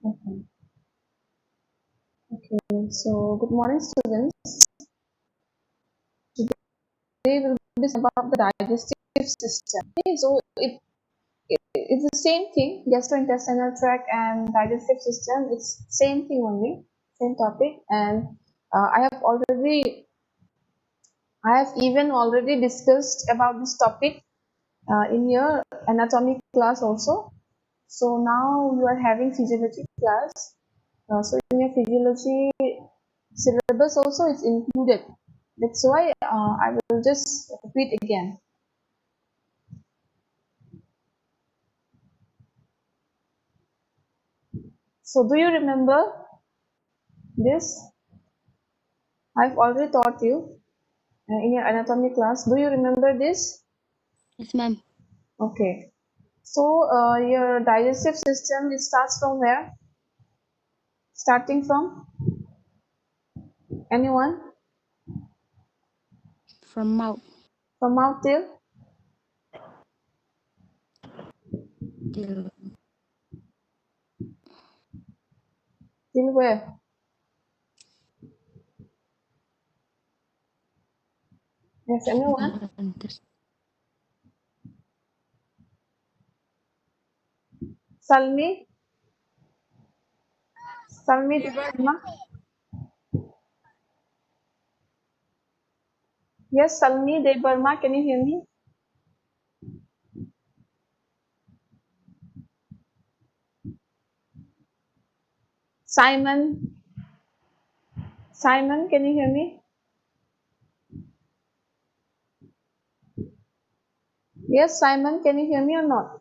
Okay. Okay. So, good morning, students. Today we'll discuss about the digestive system. Okay, so it's the same thing. Gastrointestinal tract and digestive system. It's same thing only, same topic. And I have even already discussed about this topic in your anatomy class also. So now you are having physiology class. So in your physiology syllabus also it's included. That's why I will just repeat again. So do you remember this? I've already taught you in your anatomy class. Do you remember this? Yes, ma'am. Okay. So your digestive system, it starts from where? Starting from anyone? From mouth From mouth till till where? Yes, anyone? intestine. Salmi? Salmi Dharma? Yes, Salmi De Burma, can you hear me? Simon, Simon, can you hear me? Yes, Simon, can you hear me or not?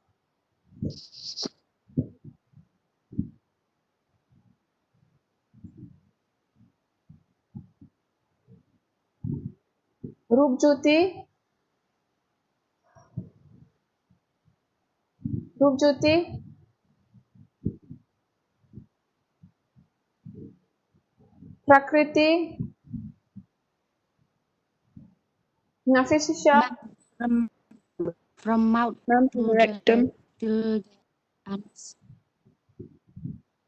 Rupjyoti, Rupjyoti, Prakriti, Nafisisha, Ma'am, from mouth Ma'am, from to rectum. till anus.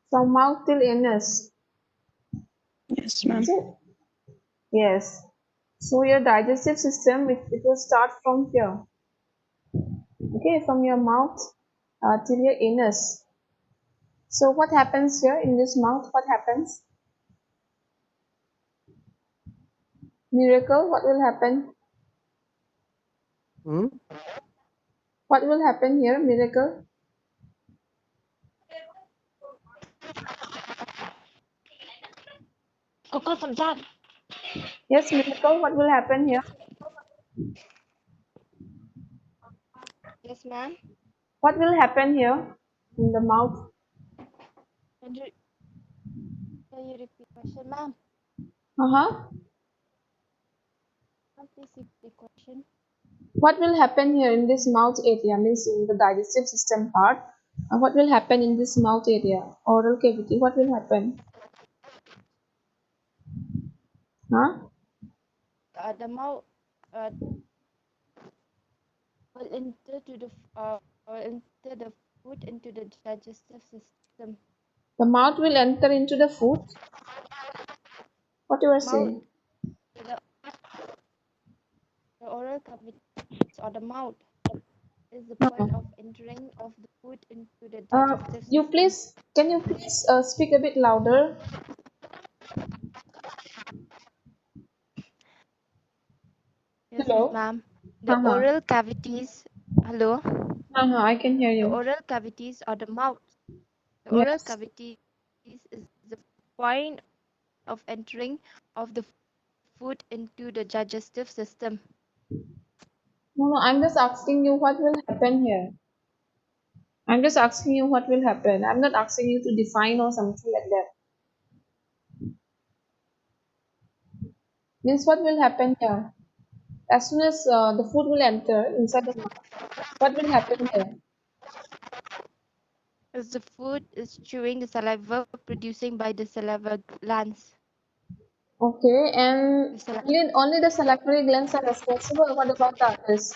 from mouth till anus. Yes, ma'am. Is it? Yes. So your digestive system, it will start from here. Okay, from your mouth till your anus. So what happens here in this mouth? What happens? Miracle, what will happen? What will happen here? Miracle? Yes, miracle, what will happen here? Yes, ma'am. What will happen here in the mouth? Can you repeat question, ma'am? Uh-huh. Please repeat the question. What will happen here in this mouth area, means in the digestive system part? What will happen in this mouth area? Oral cavity, what will happen? Huh? The mouth will enter to the will enter the food into the digestive system. The mouth will enter into the food? What you are Mouth, saying? the, the oral cavity or the mouth is the point of entering of the food into the digestive system. Can you please speak a bit louder? Yes, Hello? ma'am. The Uh-huh. oral cavities. Hello. Uh-huh, I can hear The you. oral cavities or the mouth. The oral Yes. cavities is the point of entering of the food into the digestive system. No, I'm just asking you what will happen here. I'm just asking you what will happen. I'm not asking you to define or something like that. Means what will happen here? As soon as the food will enter inside the mouth, what will happen here? As the food is chewing the saliva producing by the saliva glands. Okay, and The saliva. only the salivary glands are responsible. What about the others?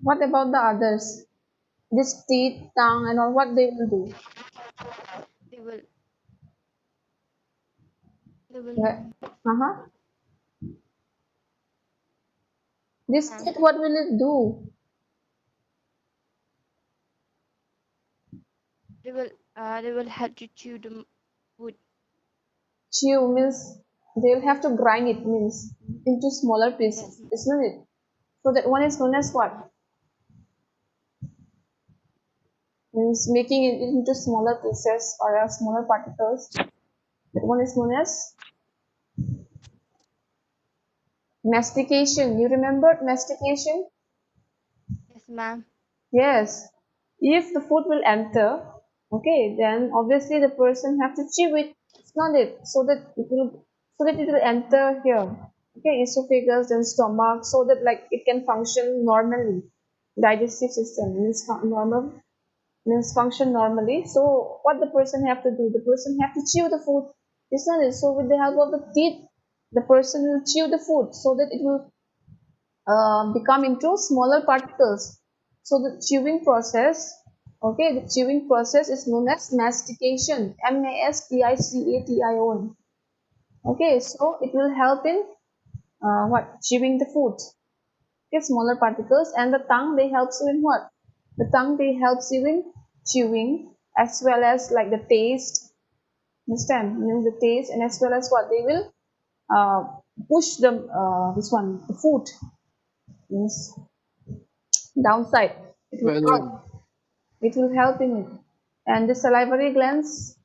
What about the others? This teeth, tongue, and all, what they will do? They will they will Yeah. Uh-huh. This ma'am, teeth, what will it do? they will help to chew the food. Chew means they'll have to grind it, means into smaller Yes, pieces, isn't it? So that one is known as what? Means making it into smaller pieces or smaller particles. That one is known as mastication. You remember mastication? yes, ma'am. Yes. If the food will enter, okay, then obviously the person have to chew it. It's not it, so that it will enter here. Okay, esophagus and stomach, so that like it can function normally. Digestive system means normal means function normally. So what the person have to do? The person have to chew the food, isn't it? So with the help of the teeth, the person will chew the food so that it will become into smaller particles. So the chewing process, okay, the chewing process is known as mastication, Mastication. Okay, so it will help in what? Chewing the food. Okay, smaller particles, and the tongue they helps you in what? The tongue they helps you in chewing as well as like the taste. Understand? Means the taste, and as well as what they will uh, push the this one the food means downside. It will Well, help. It will help in it. And the salivary glands,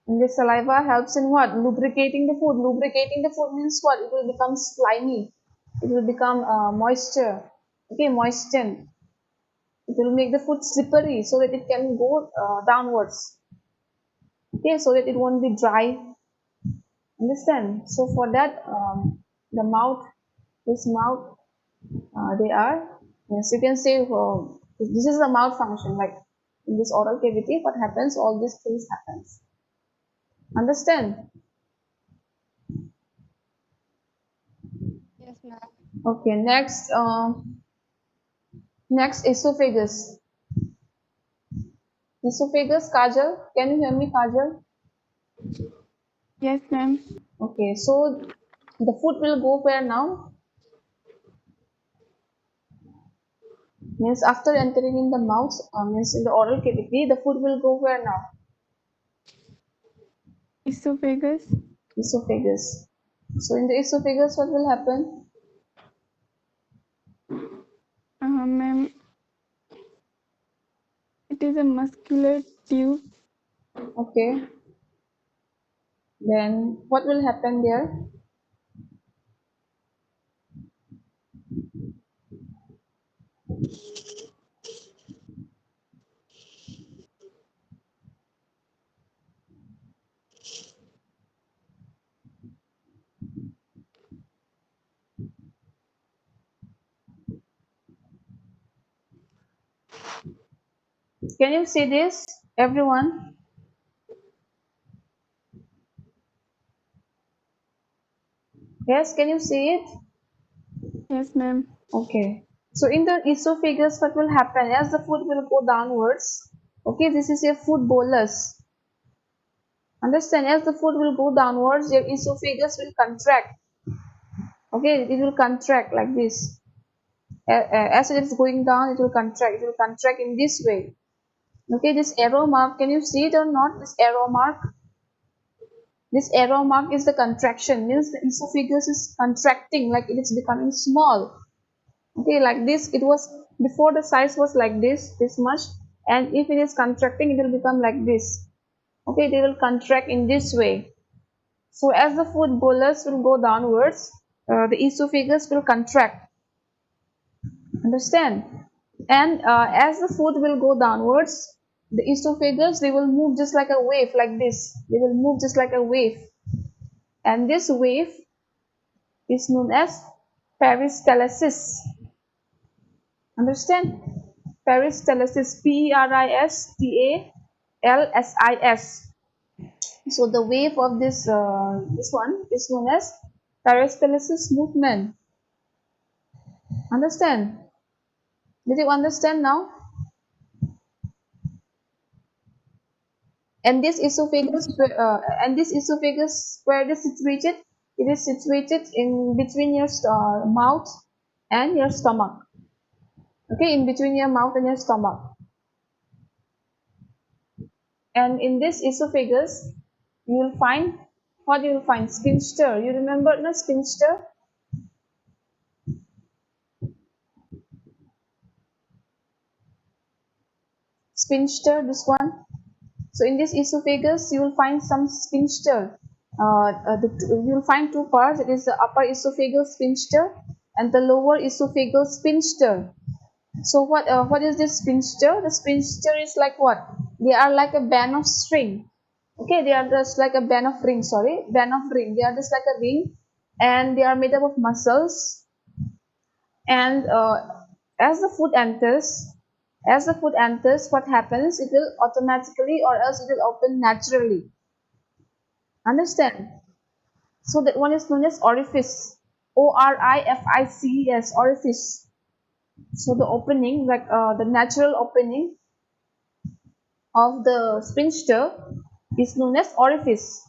and the saliva helps in what? Lubricating the food. Lubricating the food means what? It will become slimy. It will become moisture. Okay, moisten. It will make the food slippery so that it can go downwards. Okay, so that it won't be dry. Understand? So for that, the mouth, this mouth, they are, yes, you can say this is the mouth function. Like in this oral cavity, what happens? All these things happens. Understand? Yes, ma'am. Okay. Next esophagus. Esophagus, Kajal. Can you hear me, Kajal? yes, ma'am. Okay. So the food will go where now? Means after entering in the mouth, means in the oral cavity, the food will go where now? Esophagus. Esophagus. So in the esophagus, what will happen? Ma'am, it is a muscular tube. Okay. Then what will happen there? Can you see this, everyone? Yes, can you see it? Yes, ma'am. Okay. So in the esophagus, what will happen as the food will go downwards? Okay, this is your food bolus. Understand? As the food will go downwards, your esophagus will contract. Okay, it will contract like this. As it is going down, it will contract. It will contract in this way. Okay, this arrow mark, can you see it or not? This arrow mark. This arrow mark is the contraction, means the esophagus is contracting, like it is becoming small. Okay, like this, it was before the size was like this much, and if it is contracting, it will become like this. Okay, they will contract in this way. So as the food bolus will go downwards, the esophagus will contract. Understand? And as the food will go downwards, the esophagus they will move just like a wave, like this. They will move just like a wave, and this wave is known as peristalsis. Understand? Peristalsis, Peristalsis. So the wave of this one is known as peristalsis movement. Understand? Did you understand now? And this esophagus, where it is situated? It is situated in between your mouth and your stomach. Okay, in between your mouth and your stomach. And in this esophagus, you will find what you will find? Sphincter. You remember the sphincter? Sphincter, this one. So in this esophagus, you will find some sphincter. You will find two parts. It is the upper esophageal sphincter and the lower esophageal sphincter. So what is this sphincter? The sphincter is like what? They are like a band of string. Okay, they are just like a band of ring. Sorry, band of ring. They are just like a ring, and they are made up of muscles. And as the food enters, what happens? It will automatically, or else it will open naturally. Understand? So that one is known as orifice. Orifice, orifice. So the opening, like the natural opening of the sphincter is known as orifice.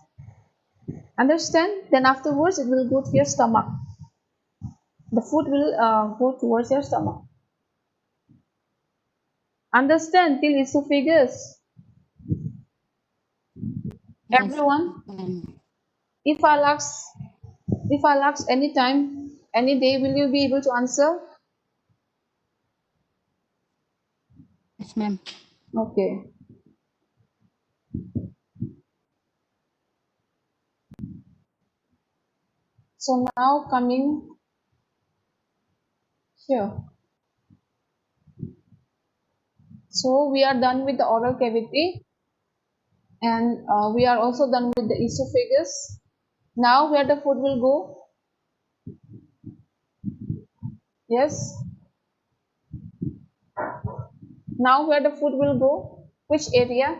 Understand? Then afterwards it will go to your stomach. The food will go towards your stomach. Understand till esophagus? Yes, Everyone? ma'am. If I'll ask, anytime, any day, will you be able to answer? Yes, ma'am. Okay. So now coming here. So we are done with the oral cavity, and we are also done with the esophagus. Now where the food will go? Yes. Now where the food will go? Which area?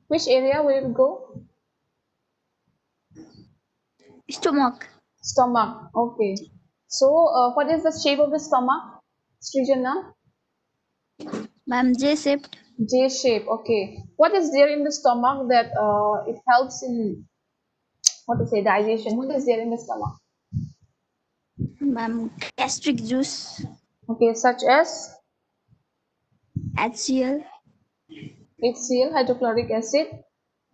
Which area will it go? Stomach. Stomach. Okay. So what is the shape of the stomach? Srijana? Ma'am, J-shaped. J shape. Okay. What is there in the stomach that it helps in, what to say, digestion? What is there in the stomach? Ma'am, gastric juice. Okay, such as HCl. HCl, hydrochloric acid.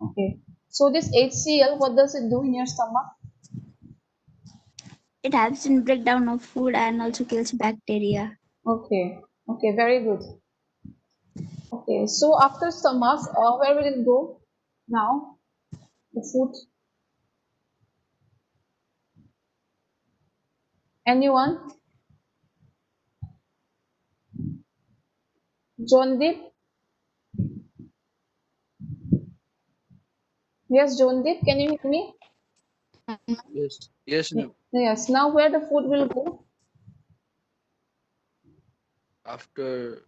Okay. So this HCl, what does it do in your stomach? It helps in breakdown of food and also kills bacteria. Okay. Okay, very good. Okay, so after stomach, where will it go now? The food. Anyone? Jondeep? Yes, Jondeep, can you hear me? Yes, yes, ma'am. Yes. Now where the food will go? After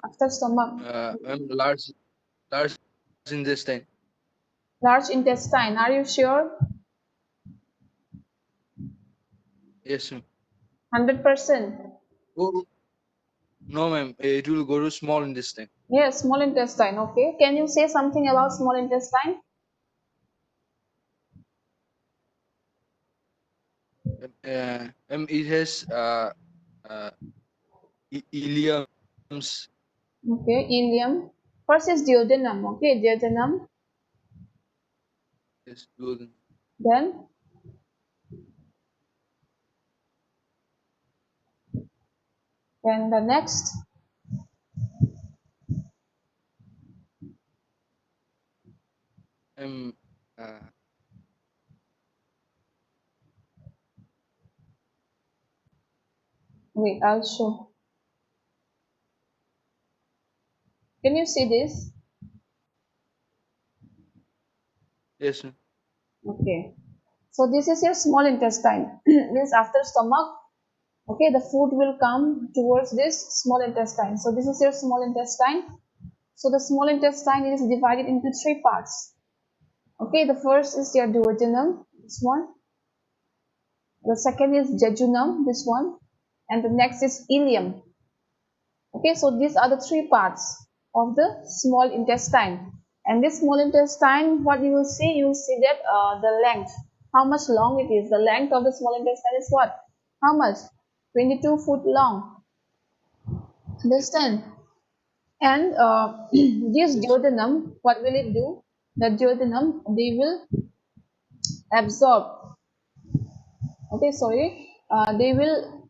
After stomach. ma'am, large intestine. Large intestine. Are you sure? Yes, ma'am. 100%. Oh, no, ma'am. It will go to small intestine. Yes, small intestine. Okay. Can you say something about small intestine? It has uh, ileums. Okay, ileum. First is duodenum. Okay, duodenum. Yes, duodenum. Then the next. Um, uh, Wait, I'll show. Can you see this? yes, ma'am. Okay. So this is your small intestine. Means after stomach, okay, the food will come towards this small intestine. So this is your small intestine. So the small intestine is divided into three parts. Okay, the first is your duodenum, this one. The second is jejunum, this one, and the next is ileum. Okay, so these are the three parts of the small intestine. And this small intestine, what you will see, that the length, how much long it is. The length of the small intestine is what? How much? 22 foot long. Understand? And this duodenum, what will it do? The duodenum, they will absorb. Okay, sorry. They will,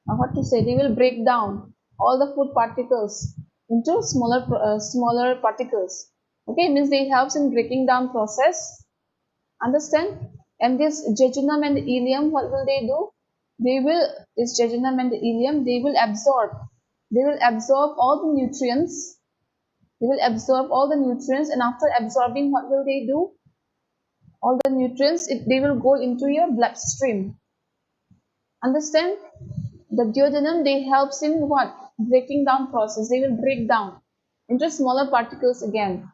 what to say? They will break down all the food particles into smaller particles. Okay, means they helps in breaking down process. Understand? And this jejunum and the ileum, what will they do? This jejunum and the ileum, they will absorb. They will absorb all the nutrients. They will absorb all the nutrients, and after absorbing, what will they do? All the nutrients, they will go into your bloodstream. Understand? The duodenum, they helps in what? Breaking down process. They will break down into smaller particles again.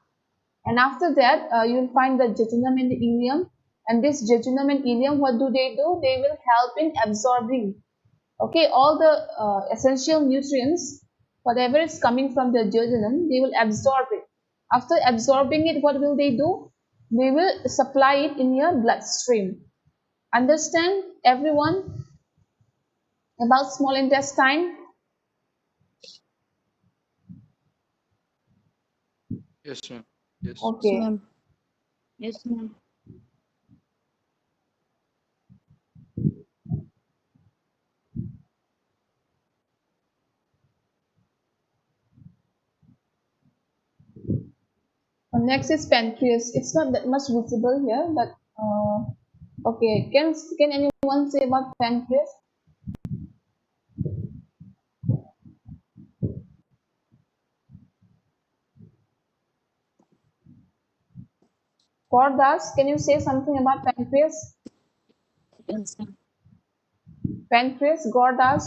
And after that, you will find the jejunum and the ileum. And this jejunum and ileum, what do? They will help in absorbing, okay, all the essential nutrients, whatever is coming from the duodenum, they will absorb it. After absorbing it, what will they do? They will supply it in your bloodstream. Understand, everyone, about small intestine? Yes, ma'am. Yes. Yes, Okay. ma'am. Yes, ma'am. Next is pancreas. It's not that much visible here, but okay. Can anyone say about pancreas? Gordas, can you say something about pancreas? Yes, ma'am. Pancreas, Gordas.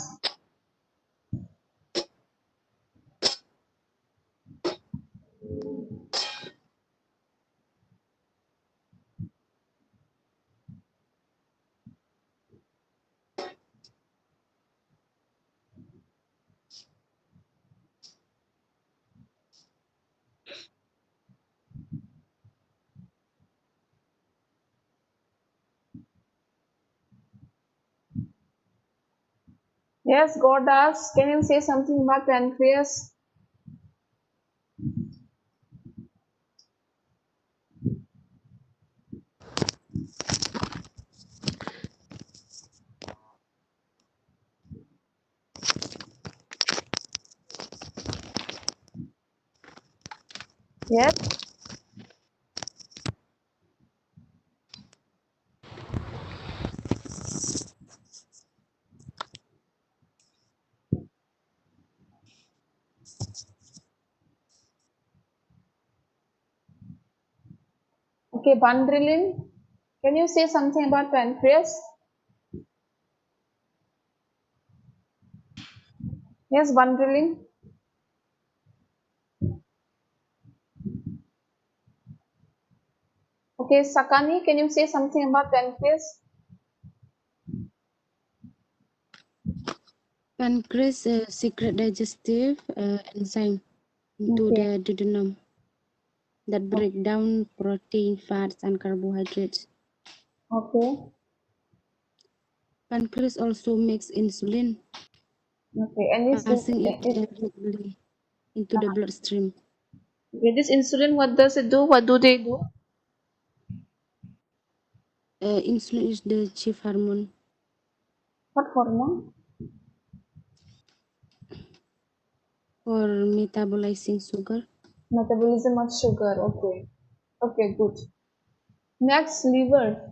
Yes, Gordas, can you say something about pancreas? Yes. Okay, Bandrilin, can you say something about pancreas? Yes, Bandrilin. Okay, Sakani, can you say something about pancreas? Pancreas secret digestive enzyme into Okay. the duodenum that o- break down protein, fats, and carbohydrates. Okay. Pancreas also makes insulin, Okay. And passing it directly into the bloodstream. okay, this insulin, what does it do? What do they do? Insulin is the chief hormone What hormone? for metabolizing sugar. Metabolism of sugar. Okay. Okay, good. Next, liver.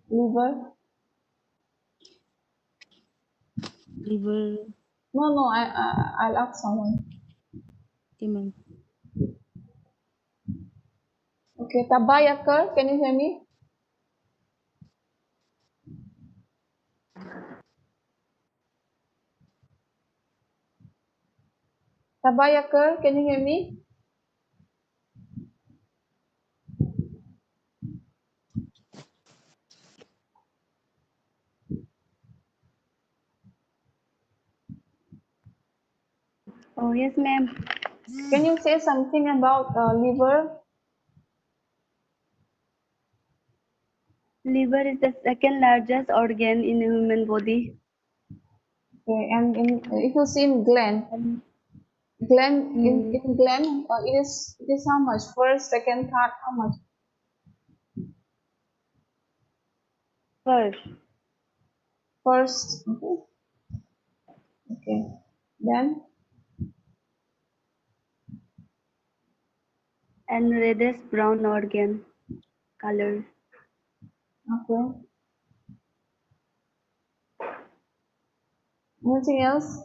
Liver. Liver, No, no, I'll ask someone. okay, ma'am. Okay, Tabayakar, can you hear me? Tabayakar, can you hear me? Oh, yes, ma'am. Can you say something about liver? Liver is the second largest organ in the human body. Okay, and if you see in gland, Um, in gland, it is how much? First, second, third, how much? First, First, okay, okay. Then, and reddish brown organ color. okay. Anything else?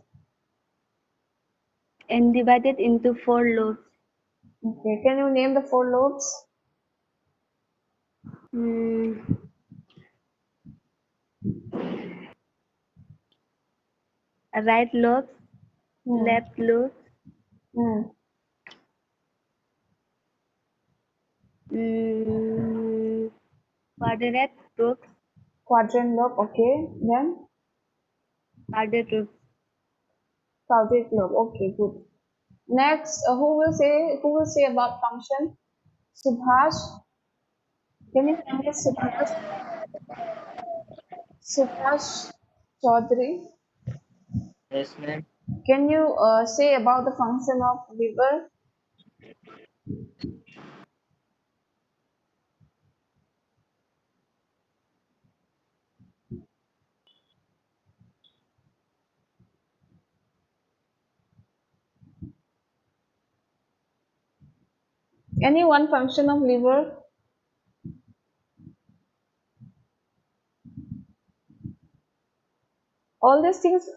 And divided into 4 lobes. Okay. Can you name the four lobes? Hmm. Right lobe, Hmm. left lobe, Hmm. hmm, quadrant lobe, Quadrant lobe. Okay. Then, quadrant lobe. caudate lobe. Okay. Good. Next, who will say about function? Subhash. Can you tell me Subhash? Subhash Chaudhary. Yes, ma'am. Can you say about the function of liver? Any one function of liver? All these things,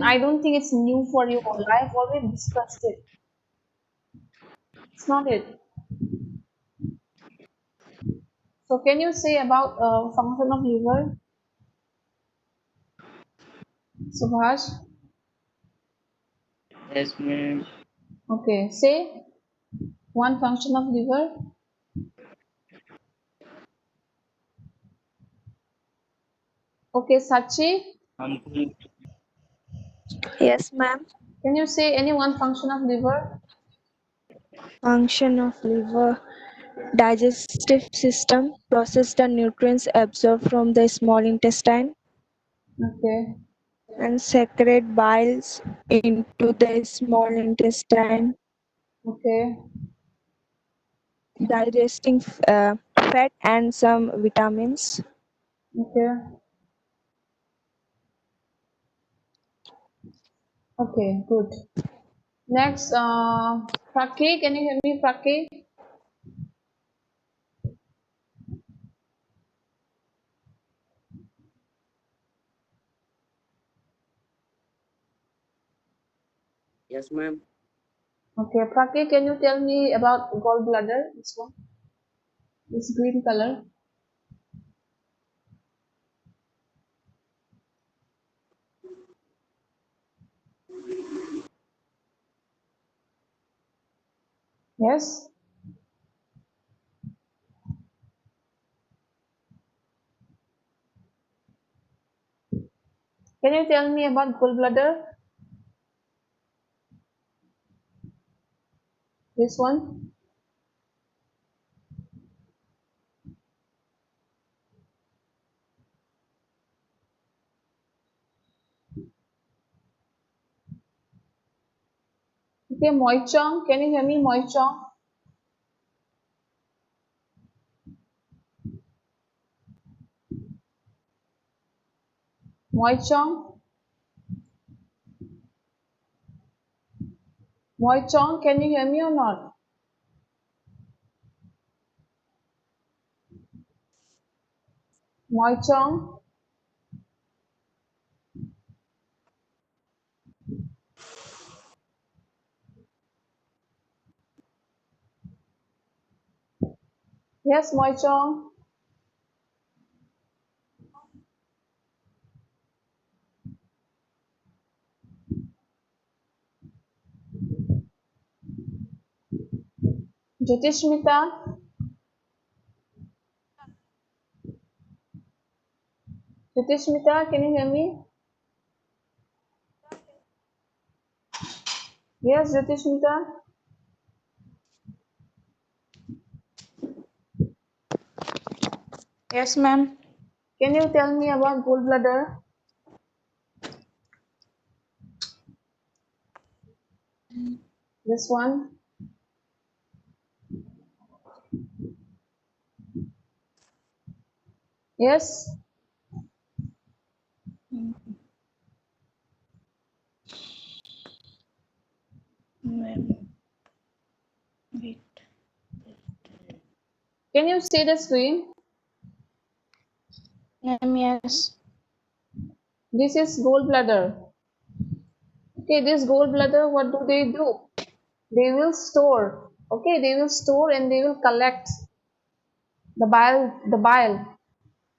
I don't think it's new for you all. I have already discussed it. It's not it. So can you say about function of liver, Subhash? Yes, ma'am. Okay, say one function of liver. Okay, Sachi, Until Yes, ma'am. can you say any one function of liver? Function of liver. Digestive system process the nutrients absorbed from the small intestine Okay, and secrete biles into the small intestine, okay, digesting fat and some vitamins. okay, okay, good. Next, Praki, can you hear me, Praki? yes, ma'am. Okay, Praki, can you tell me about gallbladder? This one, this green color. Yes. Can you tell me about gallbladder? This one. Okay, Moichong, can you hear me, Moichong? Moichong, Moichong, can you hear me or not? Moichong, yes, Moichong. Jyotishmita, Jyotishmita, can you hear me? Yes, Jyotishmita. Yes, ma'am. Can you tell me about gallbladder? This one. Yes. Ma'am. Wait. Can you see the screen? Ma'am, yes. This is gallbladder. Okay, this gallbladder, what do? They will store. Okay, they will store and they will collect the bile.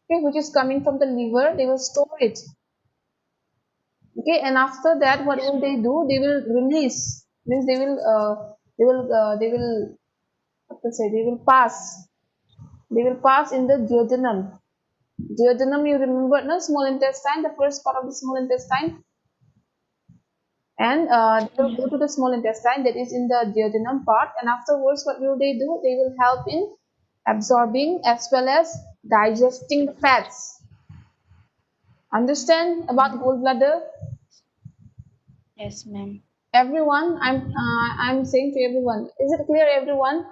Okay, which is coming from the liver. They will store it. Okay, and after that, what will they do? They will release. Means they will what to say? They will pass. They will pass in the duodenum. Duodenum, you remember, no? Small intestine, the first part of the small intestine. And they will go to the small intestine, that is in the duodenum part, and afterwards what will they do? They will help in absorbing as well as digesting the fats. Understand about gallbladder? Yes, ma'am. Everyone, I'm saying to everyone, is it clear, everyone?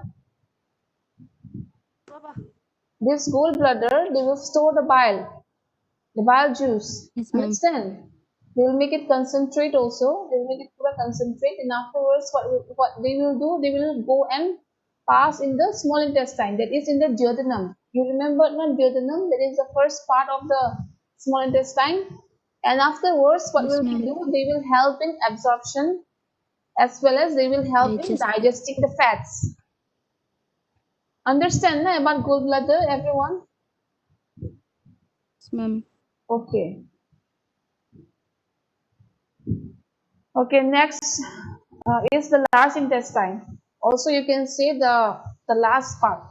This gallbladder, they will store the bile juice. Yes, ma'am. Understand? They will make it concentrate also. They will make it pura concentrate, and afterwards, what they will do? They will go and pass in the small intestine, that is in the duodenum. You remember, not duodenum? That is the first part of the small intestine. And afterwards, what Yes, will they ma'am. do? They will help in absorption as well as they will help in Digest. digesting the fats. Understand about gallbladder, everyone? Yes, ma'am. Okay. Okay, next is the large intestine. Also, you can say the last part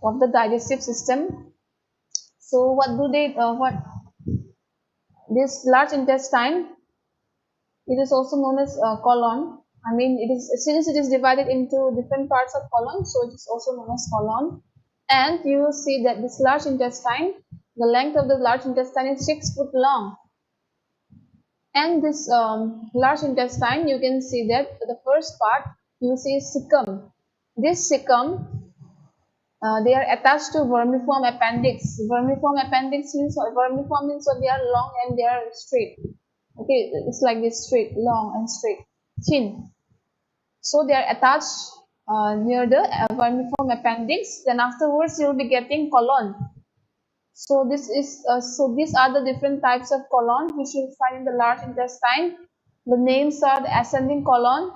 of the digestive system. So, what do they? What this large intestine? It is also known as colon. I mean, it is since it is divided into different parts of colon, so it is also known as colon. And you will see that this large intestine, the length of the large intestine is 6 foot long. And this large intestine, you can see that the first part, you see cecum. This cecum, they are attached to vermiform appendix. Vermiform appendix means what? Vermiform means what? They are long and they are straight. Okay, it's like this, straight, long and straight, thin. So they are attached near the vermiform appendix. Then afterwards, you will be getting colon. So these are the different types of colon which you find in the large intestine. The names are the ascending colon,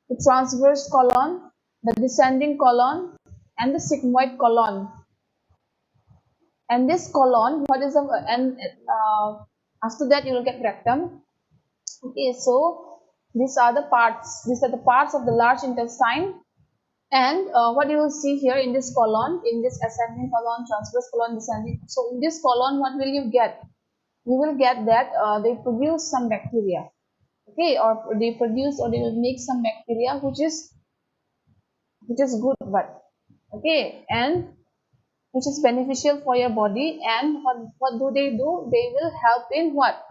the transverse colon, the descending colon, and the sigmoid colon. And this colon, what is the and after that you will get rectum. Okay, so these are the parts. These are the parts of the large intestine. And what you will see here in this colon, in this ascending colon, transverse colon, descending. So in this colon, what will you get? You will get that they produce some bacteria. Okay, or they produce or they will make some bacteria which is good, but okay, and which is beneficial for your body. And what do? They will help in what?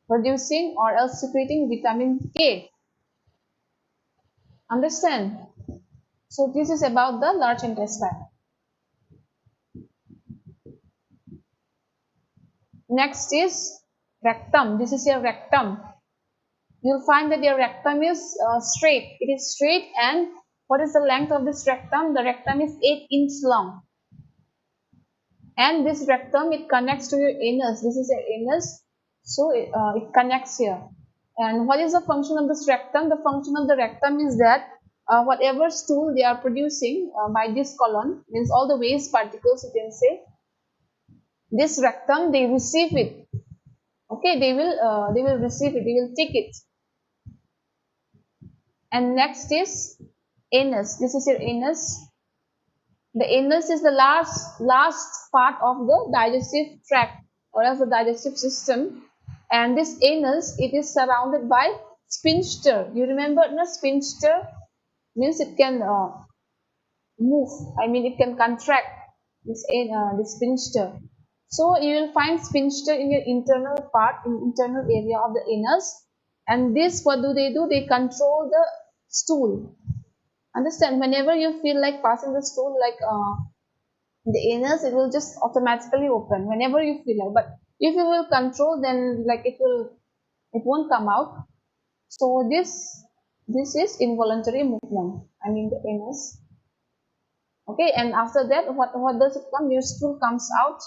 Producing or else secreting vitamin K. Understand? So this is about the large intestine. Next is rectum. This is your rectum. You'll find that your rectum is straight. It is straight, and what is the length of this rectum? The rectum is 8 inch long. And this rectum, it connects to your anus. This is your anus. So it connects here. And what is the function of this rectum? The function of the rectum is that whatever stool they are producing by this colon, means all the waste particles, you can say, this rectum, they receive it. Okay, they will receive it, they will take it. And next is anus. This is your anus. The anus is the last part of the digestive tract or of the digestive system. And this anus, it is surrounded by Sphincter. You remember, no, sphincter means it can move. I mean, it can contract this sphincter. So you will find sphincter in your internal part, in internal area of the anus. And this, what do? They control the stool. Understand? Whenever you feel like passing the stool, like the anus, it will just automatically open whenever you feel like. But if you will control, then like it won't come out. So this is involuntary movement. I mean the anus. Okay, and after that, what does it come? Your stool comes out.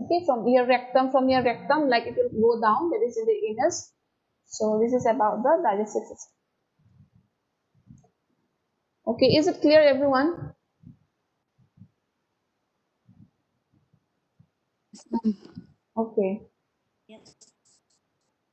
Okay, from your rectum, like it will go down. That is in the anus. So this is about the digestive system. Okay, is it clear, everyone? Yes, ma'am. Okay. Yes.